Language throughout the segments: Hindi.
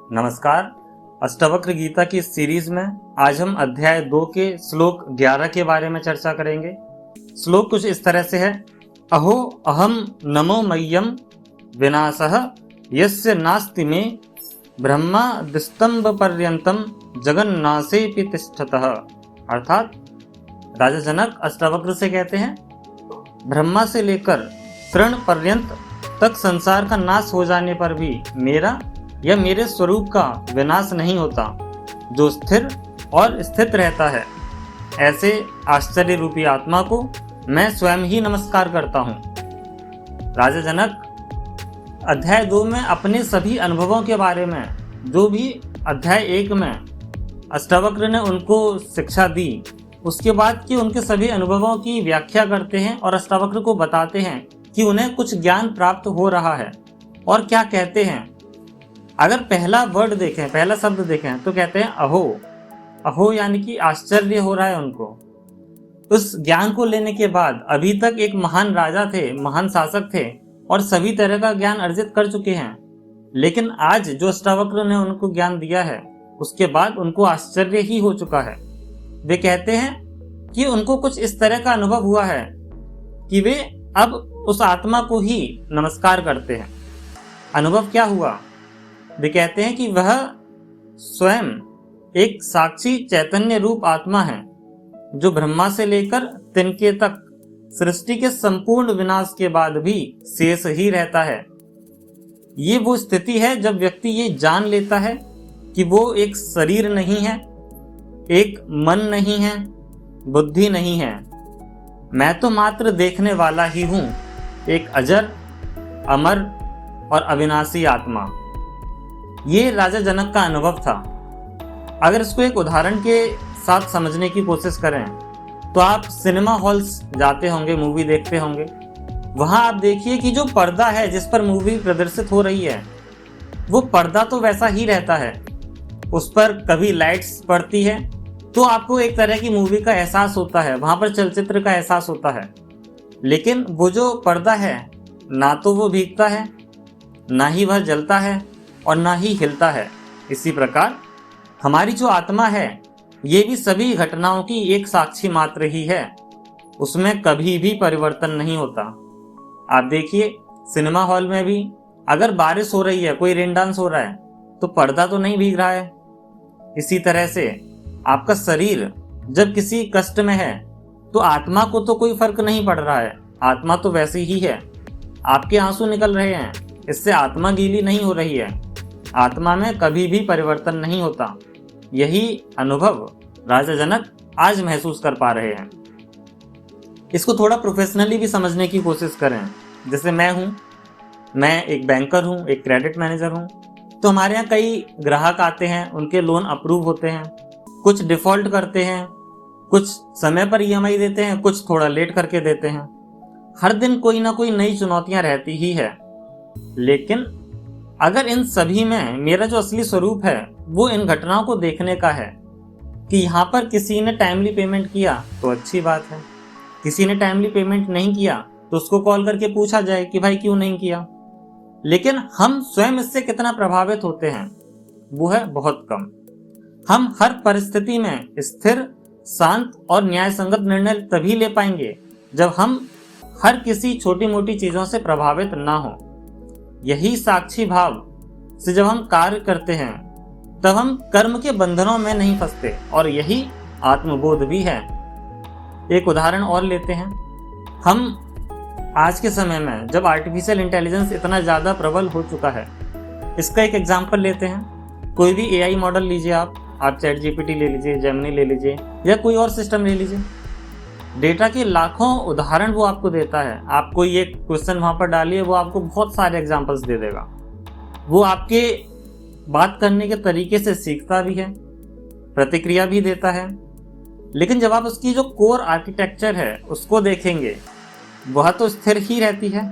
नमस्कार। अष्टावक्र गीता की इस सीरीज में आज हम अध्याय 2 के श्लोक 11 के बारे में चर्चा करेंगे। श्लोक कुछ इस तरह से है। अहो अहम नमो मह्यम विनाशः यस्य नास्ति मे ब्रह्मा दिस्तंभ पर्यंतम जगन्नासेपि तिष्ठतः। अर्थात राजा जनक अष्टावक्र से कहते हैं, ब्रह्मा से लेकर तृण पर्यंत तक संसार का नाश हो जाने पर भी मेरा या मेरे स्वरूप का विनाश नहीं होता, जो स्थिर और स्थित रहता है। ऐसे आश्चर्य रूपी आत्मा को मैं स्वयं ही नमस्कार करता हूँ। राजा जनक अध्याय 2 में अपने सभी अनुभवों के बारे में, जो भी अध्याय 1 में अष्टावक्र ने उनको शिक्षा दी, उसके बाद की उनके सभी अनुभवों की व्याख्या करते हैं और अष्टावक्र को बताते हैं कि उन्हें कुछ ज्ञान प्राप्त हो रहा है। और क्या कहते हैं, अगर पहला वर्ड देखें, पहला शब्द देखें तो कहते हैं अहो। अहो यानी कि आश्चर्य हो रहा है उनको। उस ज्ञान को लेने के बाद अभी तक एक महान राजा थे, महान शासक थे और सभी तरह का ज्ञान अर्जित कर चुके हैं, लेकिन आज जो अष्टावक्र ने उनको ज्ञान दिया है उसके बाद उनको आश्चर्य ही हो चुका है। वे कहते हैं कि उनको कुछ इस तरह का अनुभव हुआ है कि वे अब उस आत्मा को ही नमस्कार करते हैं। अनुभव क्या हुआ? वे कहते हैं कि वह स्वयं एक साक्षी चैतन्य रूप आत्मा है, जो ब्रह्मा से लेकर तिनके तक सृष्टि के संपूर्ण विनाश के बाद भी शेष ही रहता है। ये वो स्थिति है जब व्यक्ति ये जान लेता है कि वो एक शरीर नहीं है, एक मन नहीं है, बुद्धि नहीं है, मैं तो मात्र देखने वाला ही हूँ, एक अजर, अमर और अविनाशी आत्मा। ये राजा जनक का अनुभव था। अगर इसको एक उदाहरण के साथ समझने की कोशिश करें तो आप सिनेमा हॉल्स जाते होंगे, मूवी देखते होंगे। वहां आप देखिए कि जो पर्दा है जिस पर मूवी प्रदर्शित हो रही है, वो पर्दा तो वैसा ही रहता है। उस पर कभी लाइट्स पड़ती है तो आपको एक तरह की मूवी का एहसास होता है, वहां पर चलचित्र का एहसास होता है। लेकिन वो जो पर्दा है, ना तो वो भीगता है, ना ही वह जलता है और ना ही हिलता है। इसी प्रकार हमारी जो आत्मा है, ये भी सभी घटनाओं की एक साक्षी मात्र ही है, उसमें कभी भी परिवर्तन नहीं होता। आप देखिए सिनेमा हॉल में भी अगर बारिश हो रही है, कोई रेन डांस हो रहा है, तो पर्दा तो नहीं भीग रहा है। इसी तरह से आपका शरीर जब किसी कष्ट में है तो आत्मा को तो कोई फर्क नहीं पड़ रहा है, आत्मा तो वैसी ही है। आपके आंसू निकल रहे हैं, इससे आत्मा गीली नहीं हो रही है, आत्मा में कभी भी परिवर्तन नहीं होता। यही अनुभव राजा जनक आज महसूस कर पा रहे हैं। इसको थोड़ा प्रोफेशनली भी समझने की कोशिश करें। जैसे मैं एक बैंकर हूँ, एक क्रेडिट मैनेजर हूँ, तो हमारे यहाँ कई ग्राहक आते हैं, उनके लोन अप्रूव होते हैं, कुछ डिफॉल्ट करते हैं, कुछ समय पर ईएमआई देते हैं, कुछ थोड़ा लेट करके देते हैं। हर दिन कोई ना कोई नई चुनौतियां रहती ही है। लेकिन अगर इन सभी में मेरा जो असली स्वरूप है वो इन घटनाओं को देखने का है कि यहाँ पर किसी ने टाइमली पेमेंट किया तो अच्छी बात है, किसी ने टाइमली पेमेंट नहीं किया तो उसको कॉल करके पूछा जाए कि भाई क्यों नहीं किया। लेकिन हम स्वयं इससे कितना प्रभावित होते हैं वो है बहुत कम। हम हर परिस्थिति में स्थिर, शांत और न्याय संगत निर्णय तभी ले पाएंगे जब हम हर किसी छोटी मोटी चीजों से प्रभावित ना हो। यही साक्षी भाव से जब हम कार्य करते हैं तब हम कर्म के बंधनों में नहीं फंसते, और यही आत्मबोध भी है। एक उदाहरण और लेते हैं। हम आज के समय में जब आर्टिफिशियल इंटेलिजेंस इतना ज़्यादा प्रबल हो चुका है, इसका एक एग्जाम्पल लेते हैं। कोई भी एआई मॉडल लीजिए, आप चैट जीपीटी ले लीजिए, जेमिनी ले लीजिए या कोई और सिस्टम ले लीजिए। डेटा के लाखों उदाहरण वो आपको देता है। आप कोई एक क्वेश्चन वहां पर डालिए, वो आपको बहुत सारे एग्जांपल्स दे देगा। वो आपके बात करने के तरीके से सीखता भी है, प्रतिक्रिया भी देता है। लेकिन जब आप उसकी जो कोर आर्किटेक्चर है उसको देखेंगे, वह तो स्थिर ही रहती है।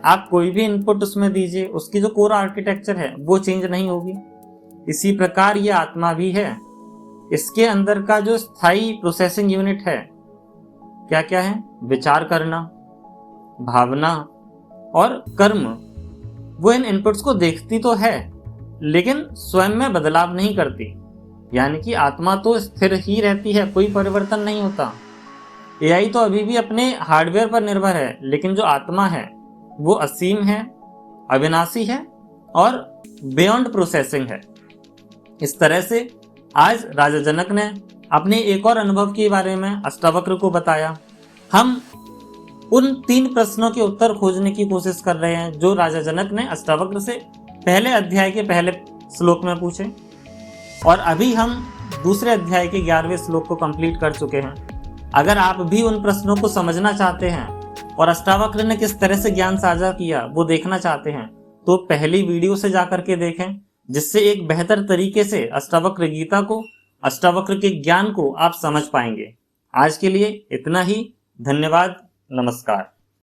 आप कोई भी इनपुट उसमें दीजिए, उसकी जो कोर आर्किटेक्चर है वो चेंज नहीं होगी। इसी प्रकार ये आत्मा भी है। इसके अंदर का जो स्थायी प्रोसेसिंग यूनिट है, क्या क्या है? विचार करना, भावना और कर्म। वो इन इनपुट्स को देखती तो है, लेकिन स्वयं में बदलाव नहीं करती, यानी कि आत्मा तो स्थिर ही रहती है, कोई परिवर्तन नहीं होता। एआई तो अभी भी अपने हार्डवेयर पर निर्भर है, लेकिन जो आत्मा है वो असीम है, अविनाशी है और बियॉन्ड प्रोसेसिंग है। इस तरह से आज राजा जनक ने अपने एक और अनुभव के बारे में अष्टावक्र को बताया। हम उन 3 प्रश्नों के उत्तर खोजने की कोशिश कर रहे हैं जो राजा जनक ने अष्टावक्र से पहले अध्याय के पहले श्लोक में पूछे, और अभी हम दूसरे अध्याय के 11वें श्लोक को कंप्लीट कर चुके हैं। अगर आप भी उन प्रश्नों को समझना चाहते हैं और अष्टावक्र ने किस तरह से ज्ञान साझा किया वो देखना चाहते हैं, तो पहली वीडियो से जाकर के देखें, जिससे एक बेहतर तरीके से अष्टावक्र गीता को, अष्टावक्र के ज्ञान को आप समझ पाएंगे। आज के लिए इतना ही। धन्यवाद। नमस्कार।